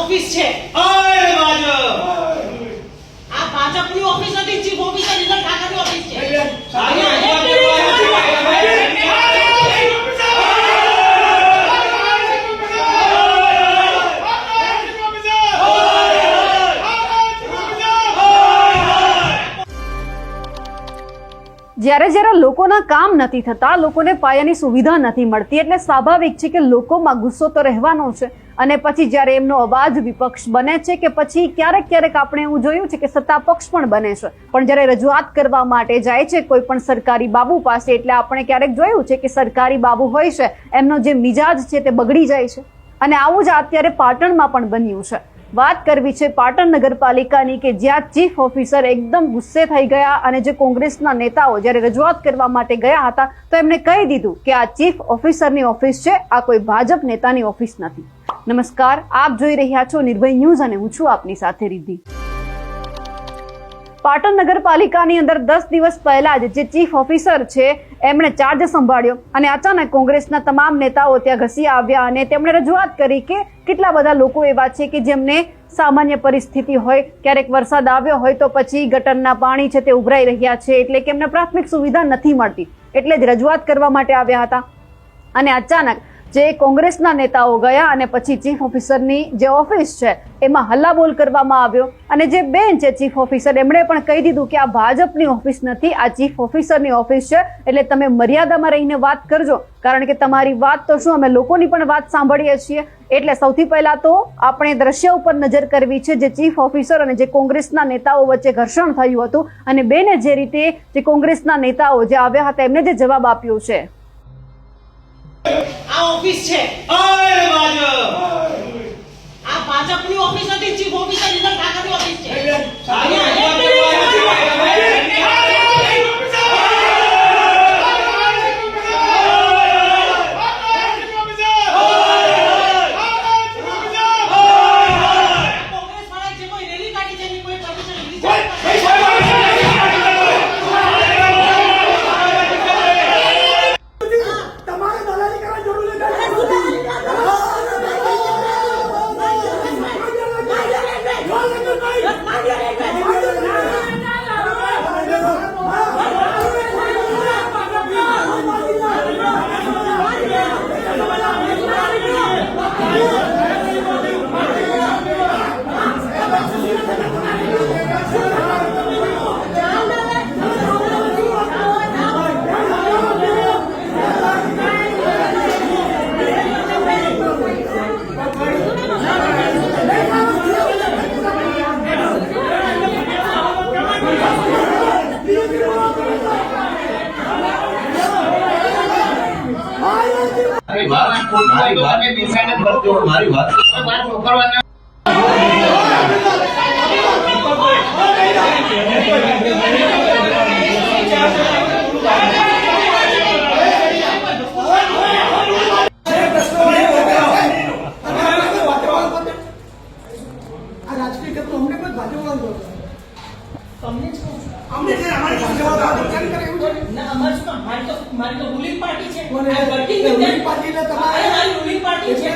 Office છે ઓય ભાજપ આ ભાજપની ઓફિસ નથી ચીફ ઓફિસર ઇધર ઠાકરની ઓફિસ છે જ્યારે જ્યારે લોકોના કામ નથી થતા, લોકોને પાયાની સુવિધા નથી મળતી, એટલે સ્વાભાવિક છે કે લોકોમાં ગુસ્સો તો રહેવાનો છે. અને પછી જ્યારે એમનો અવાજ વિપક્ષ બને છે કે પછી ક્યારેક ક્યારેક આપણે એવું જોયું છે કે સત્તા પક્ષ પણ બને છે, પણ જ્યારે રજૂઆત કરવા માટે જાય છે કોઈ પણ સરકારી બાબુ પાસે, એટલે આપણે ક્યારેક જોયું છે કે સરકારી બાબુ હોય છે એમનો જે મિજાજ છે તે બગડી જાય છે. અને આવું જ અત્યારે પાટણમાં પણ બન્યું છે. વાત કરવી છે પાટણ નગરપાલિકાની કે જ્યાં ચીફ ઓફિસર એકદમ ગુસ્સે થઈ ગયા અને જે કોંગ્રેસના નેતાઓ જ્યારે રજૂઆત કરવા માટે ગયા હતા તો એમણે કહી દીધું કે આ ચીફ ઓફિસરની ઓફિસ છે, આ કોઈ ભાજપ નેતાની ઓફિસ નથી. નમસ્કાર, આપ જોઈ રહ્યા છો નિર્ભય ન્યૂઝ અને હું છું આપની સાથે રિદ્ધિ. પાટણ નગરપાલિકાની અંદર 10 દિવસ પહેલા જ જે ચીફ ઓફિસર છે એમણે ચાર્જ સંભાળ્યો અને અચાનક કોંગ્રેસના તમામ નેતાઓ ત્યાં ઘસી આવ્યા અને તેમણે રજૂઆત કરી કે કેટલા બધા લોકો એવા છે કે જેમને સામાન્ય પરિસ્થિતિ હોય, ક્યારેક વરસાદ આવ્યો હોય તો પછી ગટરના પાણી છે તે ઉભરાઈ રહ્યા છે, એટલે કે એમને પ્રાથમિક સુવિધા નથી મળતી, એટલે જ રજૂઆત કરવા માટે આવ્યા હતા. અને અચાનક જે કોંગ્રેસના નેતાઓ ગયા અને પછી ચીફ ઓફિસરની જે ઓફિસ છે એમાં હલ્લાબોલ કરવામાં આવ્યો અને જે બેન છે ચીફ ઓફિસર એમણે પણ કહી દીધું કે આ ભાજપની ઓફિસ નથી, આ ચીફ ઓફિસરની ઓફિસ છે, એટલે તમે મર્યાદામાં રહીને વાત કરજો, કારણ કે તમારી વાત તો શું, અમે લોકોની પણ વાત સાંભળીએ છીએ. એટલે સૌથી પહેલા તો આપણે દ્રશ્ય ઉપર નજર કરવી છે જે ચીફ ઓફિસર અને જે કોંગ્રેસના નેતાઓ વચ્ચે ઘર્ષણ થયું હતું અને બેને જે રીતે જે કોંગ્રેસના નેતાઓ જે આવ્યા હતા એમને જે જવાબ આપ્યો છે. આ ઓફિસ છે ઓય ભાજપ આ ભાજપની ઓફિસ નથી ચીફ ઓફિસર ઇધર ઠાકરની ઓફિસ છે મારી વાત મારી તો રૂલિંગ પાર્ટી છે વર્કિંગ પાર્ટી તમારે રૂલિંગ પાર્ટી છે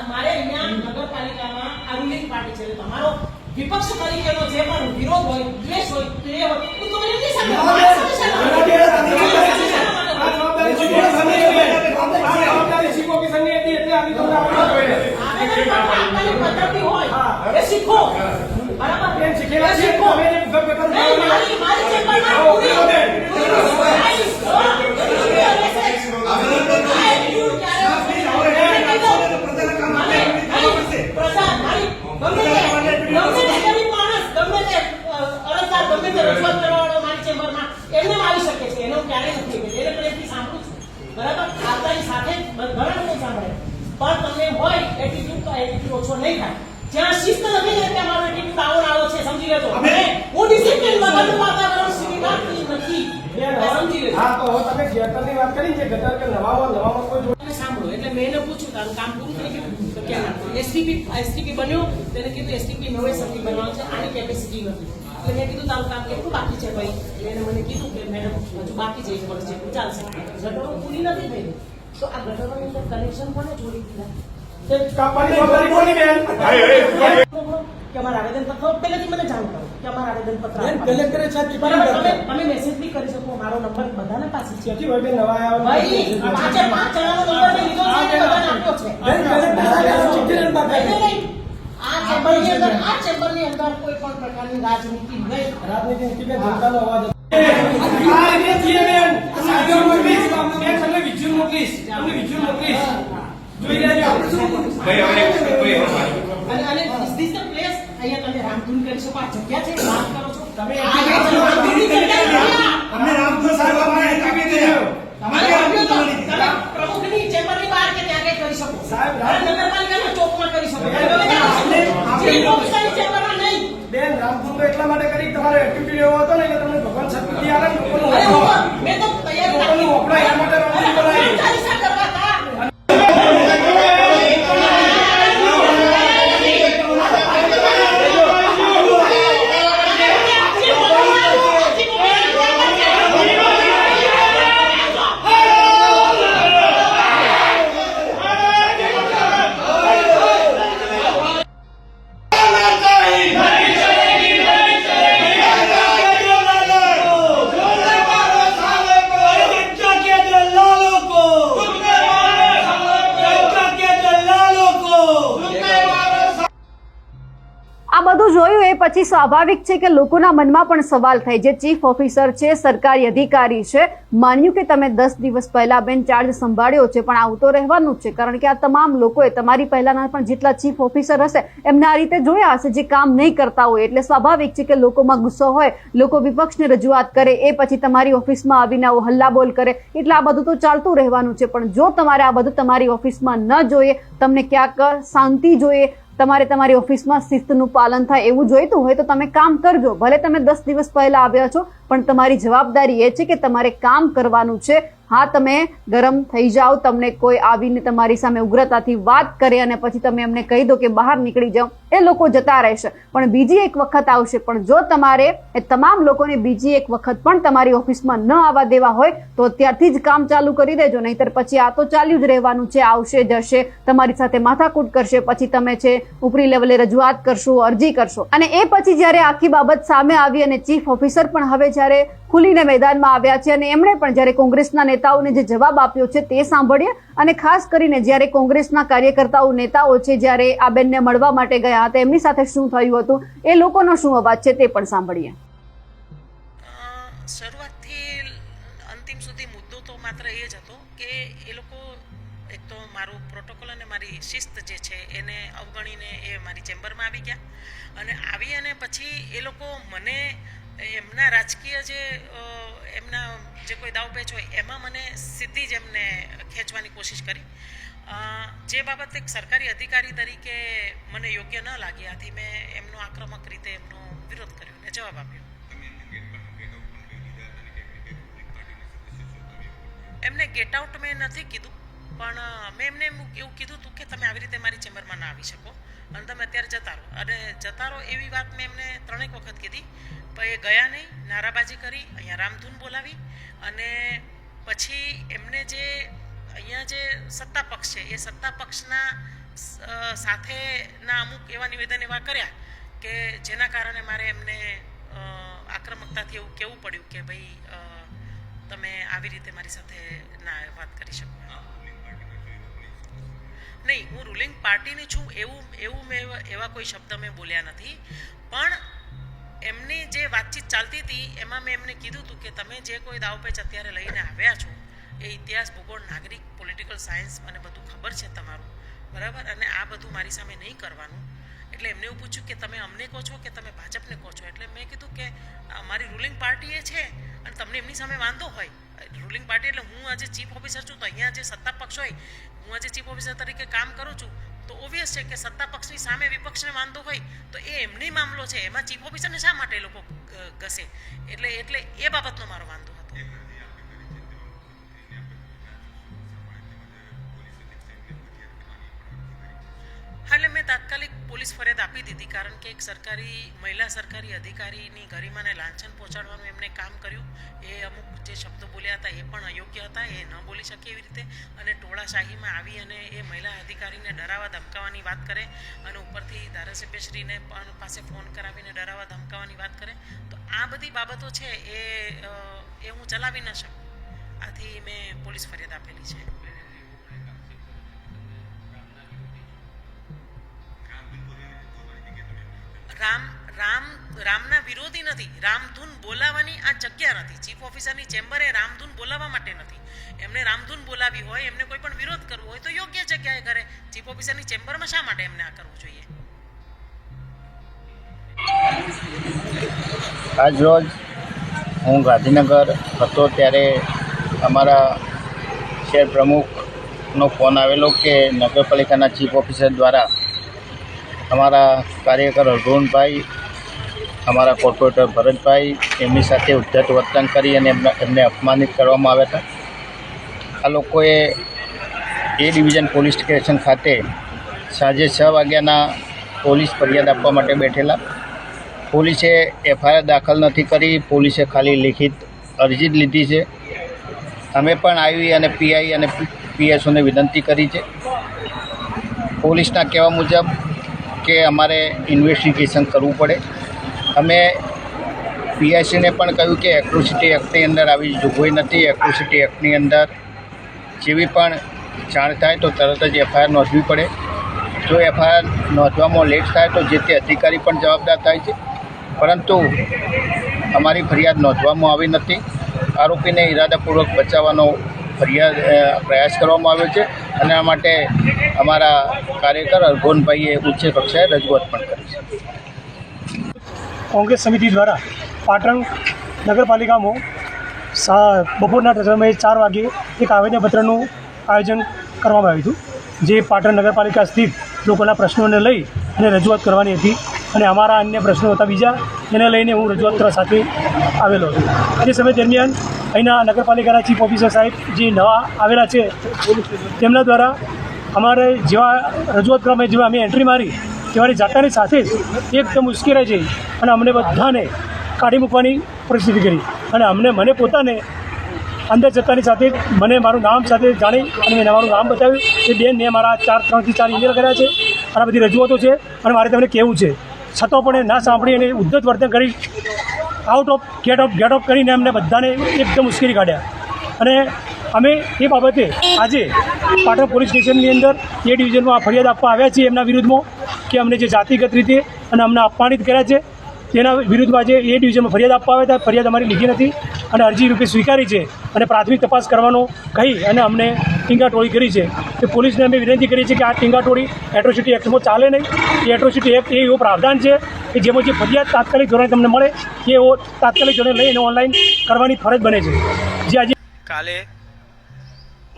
મારે અહીંયા નગરપાલિકામાં આ રૂલિંગ પાર્ટી છે, તમારો વિપક્ષ તરીકેનો જે પણ વિરોધ હોય, દ્વેષ હોય, તે હોય તો તમે એમની સાથે પદ્ધતિ હોય એ શીખો, બરાબર? શીખેલા શીખો. પણ તમને હોય એટીટ્યુડ તો એટીટ્યુડ ઓછો નહીં થાય. જ્યાં શિસ્ત નથી ને ત્યાં મારો એટીટ્યુડ આવો છે, સમજી લેજો. હું ડિસિપ્લિન વગરનું વાતાવરણ સ્વીકારતી નથી, સમજી લેજો. હા, તો તમે ગટરની વાત કરી છે, ગટર કે નવામાં કોઈ તમે સાંભળો. એટલે મેં એને પૂછ્યું તારું કામ પૂરું થઈ ગયું તો કેમ એસટીપી બન્યો, તેને કીધું એસટીપી નવે સર્ટી બનાવવાનું છે, આની કેપેસિટી નથી. એટલે મેં કીધું તારું કામ કેટલું બાકી છે ભાઈ? એને મને કીધું કે મેડમ હજુ બાકી છે, ચાલશે. ગટરો પૂરી નથી થઈ તો આ ગટરોની અંદર કનેક્શન કોને જોડી દીધા? એ કાપવાની જવાબદારી કોની બેન? કે અમારા આવેદનપત્ર પહેલેથી મને જાણ કરો કે અમારા આવેદનપત્ર બેન, આપવાનું. કલેક્ટરે સાહેબ ટિપ્પણી બરાબર, કરતા. તમે મેસેજ બી કરી શકો, મારો નંબર બધાના પાસે છે. ક્યાંથી હોય બેન નવા આવ્યા? ભાઈ, પાંચે પાંચ જણાનો નંબર મેં લીધો છે, એ બધાને આપ્યો છે. બેન, કલેક્ટર સાહેબ ચિઠ્ઠી લખતા નહીં, હતા. નહીં. આ ચેમ્બરની અંદર કોઈ પણ પ્રકારની રાજનીતિ નહીં. રાજનીતિ નીતિબેન જનતાનો અવાજ હતો. આ રીતે થઈએ બેન. સાહેબ મોકલીશ. બેન, તમને વિજ્યુઅલ મોકલીશ. તમને વિજ્યુઅલ મોકલીશ. જોઈ લેજો. અને is this the place? અહીંયા તમે રામધૂન કરી શકો, આ જગ્યા છે, વાત કરો છો. તમે આ રામધૂનની જગ્યા છે. અમને રામધૂન સાહેબ અમારે એન્ટ્રી દીધો. તમારે આપ્યો તો તમે પ્રમુખની ચેમ્બરની બહાર કે ત્યાં કંઈ કરી શકો. સાહેબ, અને નગરપાલિકાના ચોકમાં કરી શકો. આપણે ચીફ ઓફિસરની ચેમ્બરમાં નહીં. બેન, રામધૂન તો એટલા માટે કરી કે તમારે એક્ટિવિટી એવો હતો ને કે તમને ભગવાન શક્તિ આવે ને લોકોનું અરે વપરાય. મેં તો તૈયારી લોકોનું રાખી. વપરાય એના માટે રામધૂન બોલાવી. ચાલીસા કરવા હતા. આ બધું જોયું એ પછી સ્વાભાવિક છે કે લોકોના મનમાં પણ સવાલ થાય. જે ચીફ ઓફિસર છે, સરકારી અધિકારી છે, માન્યું કે તમે 10 દિવસ પહેલા બેન ચાર્જ સંભાળ્યો છે, પણ આવું તો રહેવાનું જ છે, કારણ કે આ તમામ લોકોએ તમારી પહેલાના પણ જેટલા ચીફ ઓફિસર હશે એમને આ રીતે જોયા હશે જે કામ નહીં કરતા હોય. એટલે સ્વાભાવિક છે કે લોકોમાં ગુસ્સો હોય, લોકો વિપક્ષને રજૂઆત કરે, એ પછી તમારી ઓફિસમાં આવીને આવો હલ્લાબોલ કરે, એટલે આ બધું તો ચાલતું રહેવાનું છે. પણ જો તમારે આ બધું તમારી ઓફિસમાં ન જોઈએ, તમને ક્યાંક શાંતિ જોઈએ, તમારે તમારી ઓફિસમાં શિસ્તનું પાલન થાય એવું જોઈતું હોય તો તમે કામ કરજો. ભલે તમે 10 દિવસ પહેલા આવ્યા છો, પણ તમારી જવાબદારી એ છે કે તમારે કામ કરવાનું છે. હા, તમે ગરમ થઈ જાઓ, તમને કોઈ આવીને તમારી સામે ઉગ્રતાથી વાત કરે અને પછી તમે એમને કહી દો કે બહાર નીકળી જાઓ, એ લોકો જતા રહેશે. પણ બીજી એક વખત આવશે. પણ જો તમારે એ તમામ લોકોને બીજી એક વખત પણ તમારી ઓફિસમાં ન આવવા દેવા હોય તો અત્યારથી જ કામ ચાલુ કરી દેજો, નહીંતર પછી આ તો ચાલ્યું જ રહેવાનું છે. આવશે, જશે, તમારી સાથે માથાકૂટ કરશે, પછી તમે છે ઉપરી લેવલે રજૂઆત કરશો, અરજી કરશો. અને એ પછી જ્યારે આખી બાબત સામે આવી અને ચીફ ઓફિસર પણ હવે જ્યારે ખુલીને મેદાનમાં આવ્યા છે અને એમણે પણ જ્યારે કોંગ્રેસના નેતાઓને જે જવાબ આપ્યો છે તે સાંભળીએ. અને ખાસ કરીને જ્યારે કોંગ્રેસના કાર્યકર્તાઓ, નેતાઓ છે, જ્યારે આ બેનને મળવા માટે ગયા હતા એમની સાથે શું થયું હતું, એ લોકોનો શું અવાજ છે તે પણ સાંભળીએ. શરૂઆતથી અંતિમ સુધી મુદ્દો તો માત્ર એ જ હતો કે એ લોકો એક તો મારું પ્રોટોકોલ અને મારી શિસ્ત જે છે એને અવગણીને એ મારી ચેમ્બરમાં આવી ગયા અને આવી અને પછી એ લોકો મને એમના રાજકીય એમના જે કોઈ દાવપેચ હોય એમાં મને સીધી જ એમને ખેંચવાની કોશિશ કરી, જે બાબત એક સરકારી અધિકારી તરીકે મને યોગ્ય ન લાગી. આથી મેં એમનો આક્રમક રીતે એમનો વિરોધ કર્યો અને જવાબ આપ્યો. એમને ગેટ આઉટ મેં નથી કીધું, પણ મેં એમને એવું કીધું હતું કે તમે આવી રીતે મારી ચેમ્બરમાં ના આવી શકો અને તમે અત્યારે જતા રહો. અને જતા રહો એવી વાત મેં એમને 3 વખત કીધી, પણ એ ગયા નહીં, નારાબાજી કરી, અહીંયા રામધૂન બોલાવી અને પછી એમને જે અહીંયા જે સત્તા પક્ષ છે એ સત્તા પક્ષના સાથેના અમુક એવા નિવેદન એવા કર્યા કે જેના કારણે મારે એમને આક્રમકતાથી એવું કહેવું પડ્યું કે ભાઈ તમે આવી રીતે મારી સાથે ના વાત કરી શકો નહીં. હું રૂલિંગ પાર્ટીની છું એવું મેં એવા કોઈ શબ્દ મેં બોલ્યા નથી, પણ એમની જે વાતચીત ચાલતી હતી એમાં મેં એમને કીધું હતું કે તમે જે કોઈ દાવપેચ અત્યારે લઈને આવ્યા છો એ ઇતિહાસ, ભૂગોળ, નાગરિક, પોલિટિકલ સાયન્સ મને બધું ખબર છે તમારું, બરાબર, અને આ બધું મારી સામે નહીં કરવાનું. એટલે એમને એવું પૂછ્યું કે તમે અમને કહો છો કે તમે ભાજપને કહો છો? એટલે મેં કીધું કે મારી રૂલિંગ પાર્ટી એ છે અને તમને એમની સામે વાંધો હોય, રૂલિંગ પાર્ટી એટલે હું આજે ચીફ ઓફિસર છું તો અહીંયા જે સત્તા પક્ષ હોય, હું આજે ચીફ ઓફિસર તરીકે કામ કરું છું તો ઓબ્વિયસ છે કે સત્તા પક્ષની સામે વિપક્ષને વાંધો હોય તો એ એમની મામલો છે, એમાં ચીફ ઓફિસરને શા માટે એ લોકો ઘસે? એટલે એ બાબતનો મારો વાંધો હતો. હા, એટલે મેં તાત્કાલિક પોલીસ ફરિયાદ આપી દીધી, કારણ કે એક મહિલા સરકારી અધિકારીની ગરિમાને લાંછન પહોંચાડવાનું એમણે કામ કર્યું. એ અમુક જે શબ્દો બોલ્યા હતા એ પણ અયોગ્ય હતા, એ ન બોલી શકે એવી રીતે, અને ટોળાશાહીમાં આવી અને એ મહિલા અધિકારીને ડરાવવા ધમકાવવાની વાત કરે અને ઉપરથી ધારાસભ્યશ્રીને પણ પાસે ફોન કરાવીને ડરાવવા ધમકાવવાની વાત કરે. તો આ બધી બાબતો છે એ હું ચલાવી ન શકું, આથી મેં પોલીસ ફરિયાદ આપેલી છે. રામના વિરોધી નથી. રામધૂન બોલાવવાની આ જગ્યા નથી. ચીફ ઓફિસરની ચેમ્બરે રામધૂન બોલાવવા માટે નથી. એમને રામધૂન બોલાવી હોય, એમને કોઈ પણ વિરોધ કરવો હોય તો યોગ્ય જગ્યાએ કરે. ચીફ ઓફિસરની ચેમ્બરમાં શા માટે એમને આ કરવું જોઈએ? આજ રોજ હું ગાંધીનગર હતો ત્યારે અમારા શહેર પ્રમુખનો ફોન આવેલો કે નગરપાલિકાના ચીફ ઓફિસર દ્વારા અમારા કાર્યકર અર્જુનભાઈ, અમારા કોર્પોરેટર ભરતભાઈ, એમની સાથે ઉદ્ધત વર્તન કરી અને એમને અપમાનિત કરવામાં આવ્યા હતા. આ લોકોએ એ ડિવિઝન પોલીસ સ્ટેશન ખાતે સાંજે 6 વાગ્યાના પોલીસ ફરિયાદ આપવા માટે બેઠેલા. પોલીસે એફઆઈઆર દાખલ નથી કરી, પોલીસે ખાલી લિખિત અરજી જ લીધી છે. અમે પણ આવી અને પીઆઈ અને પીએસઓને વિનંતી કરી છે. પોલીસના કહેવા મુજબ કે અમારે ઇન્વેસ્ટિગેશન કરવું પડે. અમે પીઆઈસીને પણ કહ્યું કે એટ્રોસિટી એક્ટની અંદર આવી જોગવાઈ નથી. એટ્રોસિટી એક્ટની અંદર જેવી પણ જાણ થાય તો તરત જ એફઆઈઆર નોંધવી પડે. જો એફઆઈઆર નોંધવામાં લેટ થાય તો જે તે અધિકારી પણ જવાબદાર થાય છે. પરંતુ અમારી ફરિયાદ નોંધવામાં આવી નથી. આરોપીને ઇરાદાપૂર્વક બચાવવાનો પ્રયાસ કરવામાં આવ્યો છે અને આ માટે અમારા કાર્યકર અર્જુનભાઈએ ઉચ્ચ કક્ષાએ રજૂઆત પણ કરી છે. કોંગ્રેસ સમિતિ દ્વારા પાટણ નગરપાલિકામાં બપોરના સમયે 4 વાગે એક આવેદનપત્રનું આયોજન કરવામાં આવ્યું હતું, જે પાટણ નગરપાલિકા સ્થિત લોકોના પ્રશ્નોને લઈ અને રજૂઆત કરવાની હતી. અને અમારા અન્ય પ્રશ્નો હતા બીજા, એને લઈને હું રજૂઆત સાથે આવેલો હતો. તે સમય દરમિયાન અહીંના નગરપાલિકાના ચીફ ઓફિસર સાહેબ જે નવા આવેલા છે તેમના દ્વારા અમારે જેવા રજૂઆત કરવામાં જેવા અમે એન્ટ્રી મારી તેવાની જાતાની સાથે જ એકદમ ઉશ્કેરાઈ જઈ અને અમને બધાને કાઢી મૂકવાની પરિસ્થિતિ કરી. અને મને પોતાને અંદર જતાની સાથે મને મારું નામ સાથે જાણી અને મેં મારું નામ બતાવ્યું. એ બેનને મારા 3 થી 4 ઈમેલ કર્યા છે અને બધી રજૂઆતો છે અને મારે તમને કહેવું છે, છતાં પણ એ ના સાંભળી અને ઉદ્ધત વર્તન કરી ગેટ ઓફ કરીને અમને બધાને એકદમ ઉશ્કેરી કાઢ્યા. અને અમે એ બાબતે આજે પાટણ પોલીસ સ્ટેશનની અંદર એ ડિવિઝનમાં આ ફરિયાદ આપવા આવ્યા છીએ એમના વિરુદ્ધમાં કે અમને જે જાતિગત રીતે અને અમને અપમાનિત કર્યા છે તેના વિરુદ્ધમાં આજે એ ડિવિઝનમાં ફરિયાદ આપવા આવ્યા હતા. ફરિયાદ અમારી લીધી નથી અને અરજી રૂપે સ્વીકારી છે અને પ્રાથમિક તપાસ કરવાનો કહી અને અમને ટીંગાટોળી કરી છે. તે પોલીસને અમે વિનંતી કરી છે કે આ ટીંગાટોળી એટ્રોસિટી એક્ટમાં ચાલે નહીં. એ એટ્રોસિટી એક્ટ એ એવો પ્રાવધાન છે કે જેમાં જે ફરિયાદ તાત્કાલિક ધોરણે તમને મળે એ તાત્કાલિક ધોરણે લઈને ઓનલાઈન કરવાની ફરજ બને છે. જે આજે કાલે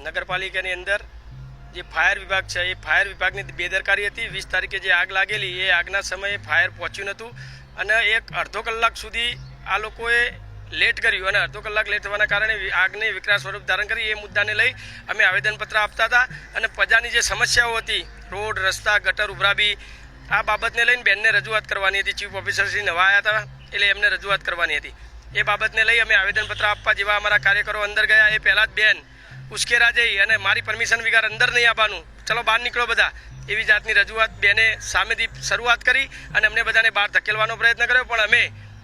નગરપાલિકાની અંદર જે ફાયર વિભાગ છે એ ફાયર વિભાગની બેદરકારી હતી. 20 તારીખે જે આગ લાગેલી એ આગના સમયે ફાયર પહોંચ્યું નહોતું અને અડધો કલાક સુધી આ લોકોએ લેટ કર્યું અને અડધો કલાક લેટ થવાના કારણે આગને વિકરાળ સ્વરૂપ ધારણ કરી. એ મુદ્દાને લઈ અમે આવેદનપત્ર આપતા હતા અને પ્રજાની જે સમસ્યાઓ હતી, રોડ, રસ્તા, ગટર ઉભરાવી, આ બાબતને લઈને બેનને રજૂઆત કરવાની હતી. ચીફ ઓફિસરશ્રી નવા આવ્યા હતા એટલે એમને રજૂઆત કરવાની હતી. એ બાબતને લઈ અમે આવેદનપત્ર આપવા જેવા અમારા કાર્યકરો અંદર ગયા એ પહેલાં જ બેન ઉશ્કેરા જઈ અને મારી પરમિશન વગર અંદર નહીં આવવાનું, ચલો બહાર નીકળો બધા, એવી જાતની રજૂઆત બેને સામેથી શરૂઆત કરી અને અમને બધાને બહાર ધકેલવાનો પ્રયત્ન કર્યો. પણ અમે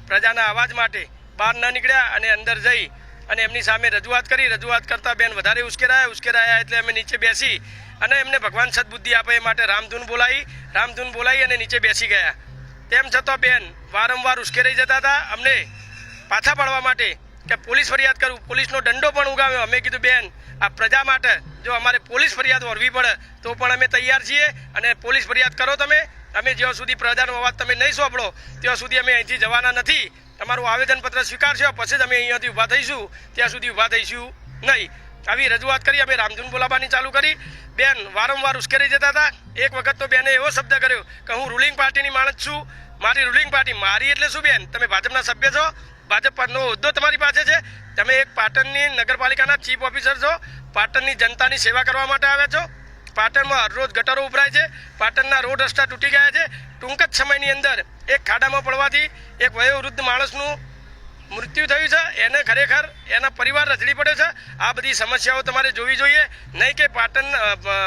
પ્રજાના અવાજ માટે બહાર ન નીકળ્યા અને અંદર જઈ અને એમની સામે રજૂઆત કરી. રજૂઆત કરતાં બેન વધારે ઉશ્કેરાયા એટલે અમે નીચે બેસી અને એમને ભગવાન સદબુદ્ધિ આપે એ માટે રામધૂન બોલાવી અને નીચે બેસી ગયા. તેમ છતાં બેન વારંવાર ઉશ્કેરાઈ જતા હતા અમને પાછા પાડવા માટે કે પોલીસ ફરિયાદ કરું. પોલીસનો દંડો પણ ઉગાવ્યો. અમે કીધું બેન આ પ્રજા માટે જો અમારે પોલીસ ફરિયાદ વરવી પડે તો પણ અમે તૈયાર છીએ અને પોલીસ ફરિયાદ કરો તમે. અમે જ્યાં સુધી પ્રજાનો અવાજ તમે નહીં સાંભળો ત્યાં સુધી અમે અહીંથી જવાના નથી. તમારું આવેદનપત્ર સ્વીકારશો પછી જ અમે અહીંયાથી ઊભા થઈશું, ત્યાં સુધી ઊભા થઈશું નહીં. આવી રજૂઆત કરી. અમે રામધૂન બોલાવવાની ચાલુ કરી. બેન વારંવાર ઉશ્કેરી જતા હતા. એક વખત તો બેને એવો શબ્દ કર્યો કે હું રૂલિંગ પાર્ટીની માણસ છું, મારી રૂલિંગ પાર્ટી. મારી એટલે શું બેન? તમે ભાજપના સભ્ય છો, ભાજપનો હોદ્દો તમારી પાસે છે, તમે એક પાટણની નગરપાલિકાના ચીફ ઓફિસર છો, પાટણની જનતાની સેવા કરવા માટે આવ્યા છો. પાટણમાં હરરોજ ગટરો ઉભરાય છે, પાટણના રોડ રસ્તા તૂટી ગયા છે. ટૂંક જ સમયની અંદર એક ખાડામાં પડવાથી એક વયોવૃદ્ધ માણસનું મૃત્યુ થયું છે. એને ખરેખર એના પરિવાર રજડી પડે છે. આ બધી સમસ્યાઓ તમારે જોવી જોઈએ, નહીં કે પાટણ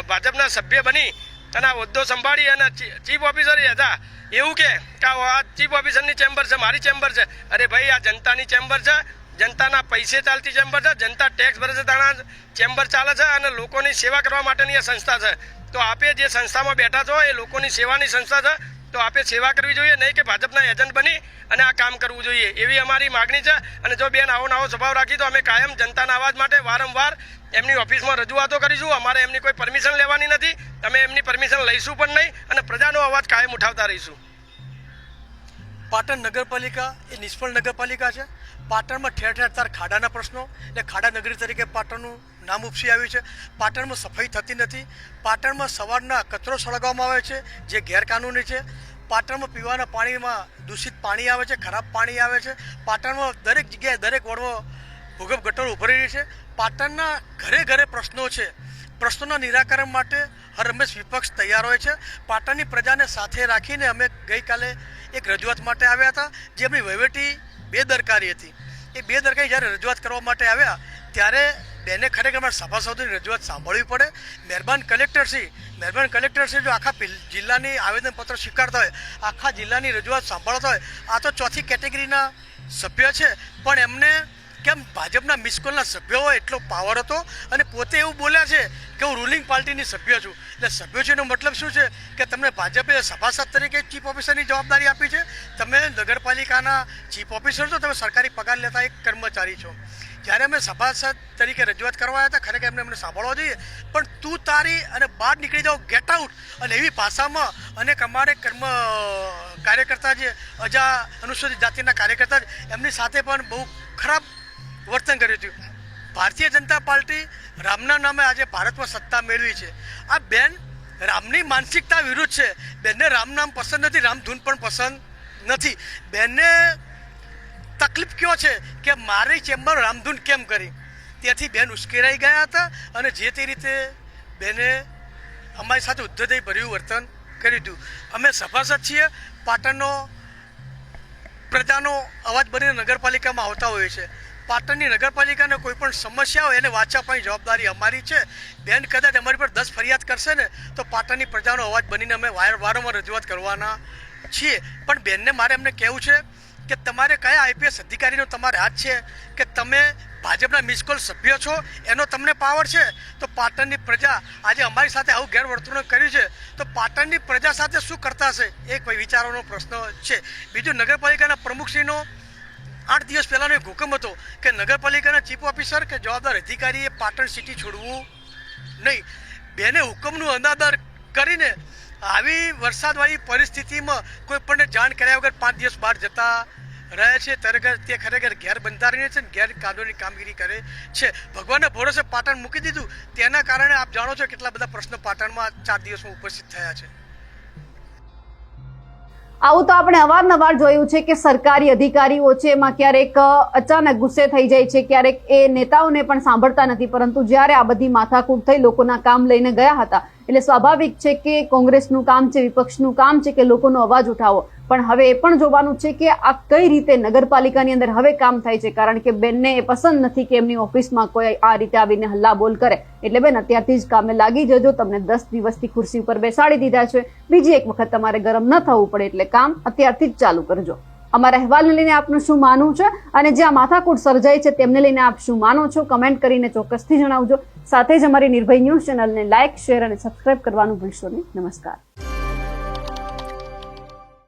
ભાજપના સભ્ય બની અને આ હોદ્દો સંભાળી અને ચીફ ઓફિસર હતા એવું કે આ ચીફ ઓફિસરની ચેમ્બર છે, મારી ચેમ્બર છે. અરે ભાઈ, આ જનતાની ચેમ્બર છે, જનતાના પૈસે ચાલતી ચેમ્બર છે, જનતા ટેક્સ ભરે છે તાણા ચેમ્બર ચાલે છે અને લોકોની સેવા કરવા માટેની આ સંસ્થા છે. તો આપે જે સંસ્થામાં બેઠા છો એ લોકોની સેવાની સંસ્થા છે, તો આપે સેવા કરવી જોઈએ, નહીં કે ભાજપના એજન્ટ બની અને આ કામ કરવું જોઈએ, એવી અમારી માગણી છે. અને જો બેન આવો નવો સ્વભાવ રાખી તો અમે કાયમ જનતાના અવાજ માટે વારંવાર એમની ઓફિસમાં રજૂઆતો કરીશું. અમારે એમની કોઈ પરમિશન લેવાની નથી, અમે એમની પરમિશન લઈશું પણ નહીં અને પ્રજાનો અવાજ કાયમ ઉઠાવતા રહીશું. પાટણ નગરપાલિકા એ નિષ્ફળ નગરપાલિકા છે. પાટણમાં ઠેર ઠેર તાર ખાડાના પ્રશ્નો, એટલે ખાડા નગરી તરીકે પાટણનું નામ ઉપસી આવ્યું છે. પાટણમાં સફાઈ થતી નથી. પાટણમાં સવારના કચરો સળગાવવામાં આવે છે જે ગેરકાનૂની છે. પાટણમાં પીવાના પાણીમાં દૂષિત પાણી આવે છે, ખરાબ પાણી આવે છે. પાટણમાં દરેક જગ્યાએ દરેક વોર્ડમાં ભૂગર્ભ ગટરો ઉભરી રહી છે. પાટણના ઘરે ઘરે પ્રશ્નો છે. પ્રશ્નોના નિરાકરણ માટે હર હંમેશ વિપક્ષ તૈયાર હોય છે. પાટણની પ્રજાને સાથે રાખીને અમે ગઈકાલે એક રજૂઆત માટે આવ્યા હતા, જે એમની વહીવટી બેદરકારી હતી. એ બેદરકારી જ્યારે રજૂઆત કરવા માટે આવ્યા ત્યારે બેને ખરેખર અમારા સભાસદોની રજૂઆત સાંભળવી પડે. મહેરબાન કલેક્ટરશ્રી જો આખા જિલ્લાની આવેદનપત્ર સ્વીકારતા હોય, આખા જિલ્લાની રજૂઆત સાંભળતા હોય, આ તો ચોથી કેટેગરીના સભ્ય છે, પણ એમને કેમ ભાજપના મિસકોલના સભ્યો હોય એટલો પાવર હતો અને પોતે એવું બોલ્યા છે કે હું રૂલિંગ પાર્ટીની સભ્ય છું. એટલે સભ્યો છે એનો મતલબ શું છે કે તમને ભાજપે સભાસદ તરીકે ચીફ ઓફિસરની જવાબદારી આપી છે. તમે નગરપાલિકાના ચીફ ઓફિસર છો, તમે સરકારી પગાર લેતા એક કર્મચારી છો. જ્યારે અમે સભાસદ તરીકે રજૂઆત કરવા આવ્યા હતા, ખરેખર એમને સાંભળવા જોઈએ, પણ તું તારી અને બહાર નીકળી જાઓ, ગેટ આઉટ, અને એવી ભાષામાં અનેક અમારે કાર્યકર્તા જે અનુસૂચિત જાતિના કાર્યકર્તા એમની સાથે પણ બહુ ખરાબ વર્તન કર્યું હતું. ભારતીય જનતા પાર્ટી રામના નામે આજે ભારતમાં સત્તા મેળવી છે. આ બેન રામની માનસિકતા વિરુદ્ધ છે. બેનને રામ નામ પસંદ નથી, રામધૂન પણ પસંદ નથી. બેનને તકલીફ કયો છે કે મારી ચેમ્બર રામધૂન કેમ કરી, તેથી બેન ઉશ્કેરાઈ ગયા હતા અને જે તે રીતે બેને અમારી સાથે ઉદ્ધતાઈ ભર્યું વર્તન કર્યું હતું. અમે સભાસદ છીએ, પાટણનો પ્રજાનો અવાજ બનીને નગરપાલિકામાં આવતા હોઈએ છે. પાટણની નગરપાલિકાને કોઈ પણ સમસ્યા હોય એને વાંચા આપવાની જવાબદારી અમારી છે. બેન કદાચ અમારી પર 10 ફરિયાદ કરશે ને તો પાટણની પ્રજાનો અવાજ બનીને અમે વારંવાર રજૂઆત કરવાના છીએ. પણ બેનને મારે એમને કહેવું છે કે તમારે કયા આઈપીએસ અધિકારીનો તમારે હાથ છે કે તમે ભાજપના મિસકોલ સભ્ય છો, એનો તમને પાવર છે. તો પાટણની પ્રજા આજે અમારી સાથે આવું ગેરવર્તણૂક કર્યું છે તો પાટણની પ્રજા સાથે શું કરતા હશે, એક વિચારવાનો પ્રશ્ન છે. બીજું, નગરપાલિકાના પ્રમુખશ્રીનો 8 દિવસ પહેલાંનો એક હુકમ હતો કે નગરપાલિકાના ચીફ ઓફિસર કે જવાબદાર અધિકારીએ પાટણ સિટી છોડવું નહીં. બેને હુકમનું અંદાદર કરીને આવી વરસાદવાળી પરિસ્થિતિમાં કોઈ પણ જાણ કર્યા વગર 5 દિવસ બહાર જતા રહે છે. તે ખરેખર ગેરબંધારણીય છે, ગેરકાનૂની કામગીરી કરે છે. ભગવાનના ભરોસે પાટણ મૂકી દીધું, તેના કારણે આપ જાણો છો કેટલા બધા પ્રશ્નો પાટણમાં 4 દિવસમાં ઉપસ્થિત થયા છે. આવું તો આપણે અવારનવાર જોયું છે કે સરકારી અધિકારીઓ છે એમાં ક્યારેક અચાનક ગુસ્સે થઈ જાય છે, ક્યારેક એ નેતાઓને પણ સાંભળતા નથી. પરંતુ જ્યારે આ બધી માથાકૂટ થઈ, લોકોના કામ લઈને ગયા હતા, એટલે સ્વાભાવિક છે કે કોંગ્રેસનું કામ છે, વિપક્ષનું કામ છે કે લોકોનો અવાજ ઉઠાવો. પણ હવે એ પણ જોવાનું છે કે આ કઈ રીતે નગરપાલિકાની અંદર હવે કામ થાય છે, કારણ કે બેનને એ પસંદ નથી કે એમની ઓફિસમાં કોઈ આ રીતે આવીને હલ્લા બોલ કરે. એટલે બેન અત્યારથી જ કામે લાગી જજો. તમને 10 દિવસથી ખુરશી ઉપર બેસાડી દીધા છે, બીજી એક વખત તમારે ગરમ ન થવું પડે એટલે કામ અત્યારથી જ ચાલુ કરજો. અમારા અહેવાલને લઈને આપનું શું માનવું છે અને જે આ માથાકૂટ સર્જાઈ છે તેમને લઈને આપ શું માનો છો, કમેન્ટ કરીને ચોક્કસથી જણાવજો. સાથે જ અમારી નિર્ભય ન્યૂઝ ચેનલને લાઇક, શેર અને સબસ્ક્રાઇબ કરવાનું ભૂલશો નહીં. નમસ્કાર.